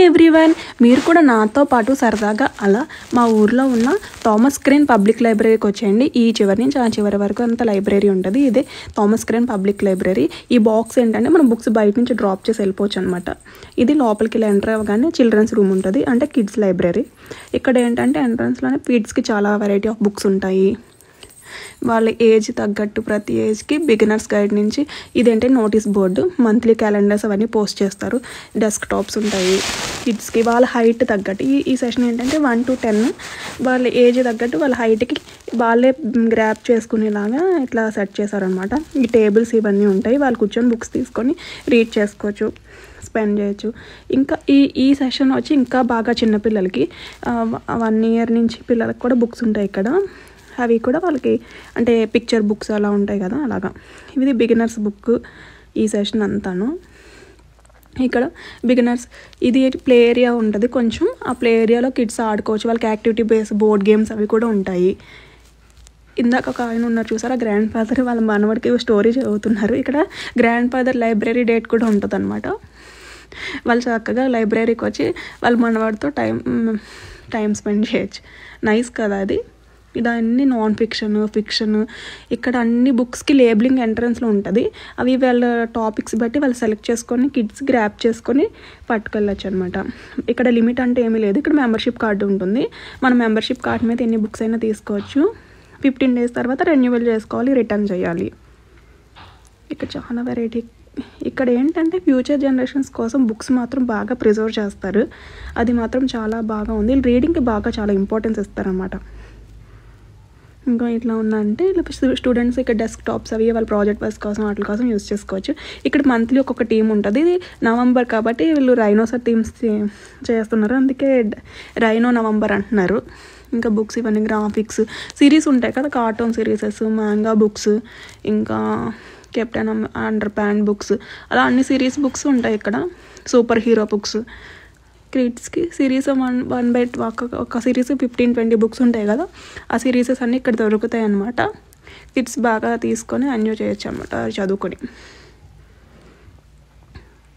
Everyone, మీరు కూడా నాతో పాటు సరదాగా అలా మా ఊర్లో ఉన్న థామస్ క్రేన్ పబ్లిక్ లైబ్రరీకి వచ్చేయండి. ఈ చివరి నుంచి ఆ చివరి వరకు అంత లైబ్రరీ ఉంటుంది. ఇదే థామస్ క్రేన్ పబ్లిక్ లైబ్రరీ. ఈ బాక్స్ ఏంటంటే మనం బుక్స్ బయట నుంచి డ్రాప్ చేసి వెళ్ళిపోవచ్చు అనమాట. ఇది లోపలికి ఎంటర్ అవ్వగానే చిల్డ్రన్స్ రూమ్ ఉంటుంది, అంటే కిడ్స్ లైబ్రరీ. ఇక్కడ ఏంటంటే ఎంట్రన్స్లోనే కిడ్స్కి చాలా వెరైటీ ఆఫ్ బుక్స్ ఉంటాయి. వాళ్ళ ఏజ్ తగ్గట్టు ప్రతి ఏజ్కి బిగినర్స్ గైడ్ నుంచి ఇదేంటే నోటీస్ బోర్డు, మంత్లీ క్యాలెండర్స్ అవన్నీ పోస్ట్ చేస్తారు. డెస్క్ టాప్స్ ఉంటాయి కిడ్స్కి వాళ్ళ హైట్ తగ్గట్టు. ఈ సెషన్ ఏంటంటే 1 to 10 వాళ్ళ ఏజ్ తగ్గట్టు వాళ్ళ హైట్కి వాళ్ళే గ్రాప్ చేసుకునేలాగా ఇట్లా సెట్ చేశారనమాట. ఈ టేబుల్స్ ఇవన్నీ ఉంటాయి. వాళ్ళు కూర్చొని బుక్స్ తీసుకొని రీడ్ చేసుకోవచ్చు, స్పెండ్ చేయొచ్చు. ఇంకా ఈ సెషన్ వచ్చి ఇంకా బాగా చిన్నపిల్లలకి 1 year నుంచి పిల్లలకి కూడా బుక్స్ ఉంటాయి ఇక్కడ. అవి కూడా వాళ్ళకి అంటే పిక్చర్ బుక్స్ అలా ఉంటాయి కదా, అలాగా. ఇది బిగినర్స్ బుక్ ఈ సెషన్ అంతాను. ఇక్కడ బిగినర్స్ ఇది ప్లే ఏరియా ఉంటుంది కొంచెం. ఆ ప్లే ఏరియాలో కిడ్స్ ఆడుకోవచ్చు. వాళ్ళకి యాక్టివిటీ బేస్ బోర్డ్ గేమ్స్ అవి కూడా ఉంటాయి. ఇందాక ఒక ఆయన ఉన్నారు చూసారా, గ్రాండ్ ఫాదర్ వాళ్ళ మనవడికి స్టోరీ చదువుతున్నారు. ఇక్కడ గ్రాండ్ ఫాదర్ లైబ్రరీ డేట్ కూడా ఉంటుంది అనమాట. వాళ్ళు చక్కగా లైబ్రరీకి వచ్చి వాళ్ళ మనవాడితో టైం స్పెండ్ చేయొచ్చు. నైస్ కదా అది. ఇదన్నీ నాన్ ఫిక్షన్, ఫిక్షన్. ఇక్కడ అన్ని బుక్స్కి లేబులింగ్ ఎంట్రన్స్లో ఉంటుంది. అవి వాళ్ళ టాపిక్స్ బట్టి వాళ్ళు సెలెక్ట్ చేసుకొని కిడ్స్ గ్రాప్ చేసుకొని పట్టుకెళ్ళచ్చు అనమాట. ఇక్కడ లిమిట్ అంటే ఏమీ లేదు. ఇక్కడ మెంబర్షిప్ కార్డు ఉంటుంది. మన మెంబర్షిప్ కార్డు మీద ఎన్ని బుక్స్ అయినా తీసుకోవచ్చు. 15 days తర్వాత రెన్యువల్ చేసుకోవాలి, రిటర్న్ చేయాలి. ఇక్కడ చాలా వెరైటీ. ఇక్కడ ఏంటంటే ఫ్యూచర్ జనరేషన్స్ కోసం బుక్స్ మాత్రం బాగా ప్రిజర్వ్ చేస్తారు. అది మాత్రం చాలా బాగా ఉంది. రీడింగ్కి బాగా చాలా ఇంపార్టెన్స్ ఇస్తారనమాట. ఇంకా ఇట్లా ఉందంటే ఇలా స్టూడెంట్స్ ఇక్కడ డెస్క్ టాప్స్ అవి వాళ్ళ ప్రాజెక్ట్ వర్క్స్ కోసం వాటి కోసం యూజ్ చేసుకోవచ్చు. ఇక్కడ మంత్లీ ఒక్కొక్క టీం ఉంటుంది. ఇది నవంబర్ కాబట్టి వీళ్ళు రైనోసర్ థీమ్స్ చేస్తున్నారు, అందుకే రైనో నవంబర్ అంటున్నారు. ఇంకా బుక్స్ ఇవన్నీ గ్రాఫిక్స్ సిరీస్ ఉంటాయి కదా, కార్టూన్ సిరీసెస్, మ్యాంగా బుక్స్, ఇంకా కెప్టెన్ అండర్ ప్యాంట్ బుక్స్, అలా అన్ని సిరీస్ బుక్స్ ఉంటాయి ఇక్కడ. సూపర్ హీరో బుక్స్ కిడ్స్కి సిరీస్ ఒక సిరీస్ 15-20 బుక్స్ ఉంటాయి కదా, ఆ సిరీసెస్ అన్నీ ఇక్కడ దొరుకుతాయి అన్నమాట. కిడ్స్ బాగా తీసుకొని ఎంజాయ్ చేయొచ్చు అనమాట చదువుకొని.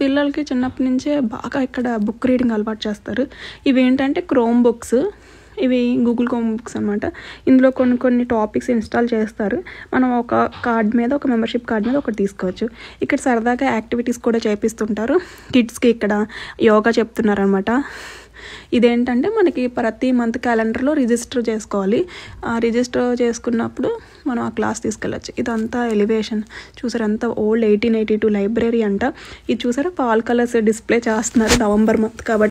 పిల్లలకి చిన్నప్పటి నుంచే బాగా ఇక్కడ బుక్ రీడింగ్ అలవాటు చేస్తారు. ఇవి ఏంటంటే క్రోమ్ బుక్స్, ఇవి గూగుల్ క్రోమ్ బుక్స్ అనమాట. ఇందులో కొన్ని టాపిక్స్ ఇన్స్టాల్ చేస్తారు. మనం ఒక కార్డ్ మీద, ఒక మెంబర్షిప్ కార్డ్ మీద ఒకటి తీసుకోవచ్చు. ఇక్కడ సరదాగా యాక్టివిటీస్ కూడా చేపిస్తుంటారు కిడ్స్కి. ఇక్కడ యోగా చెప్తున్నారనమాట. ఇదేంటంటే మనకి ప్రతి మంత్ క్యాలెండర్లో రిజిస్టర్ చేసుకోవాలి. ఆ రిజిస్టర్ చేసుకున్నప్పుడు మనం ఆ క్లాస్ తీసుకెళ్ళచ్చు. ఇదంతా ఎలివేషన్ చూసారు, అంతా ఓల్డ్ 1882 లైబ్రరీ అంట. ఇది చూసారా, ఫాల్ కలర్స్ డిస్ప్లే చేస్తున్నారు నవంబర్ మంత్ కాబట్టి.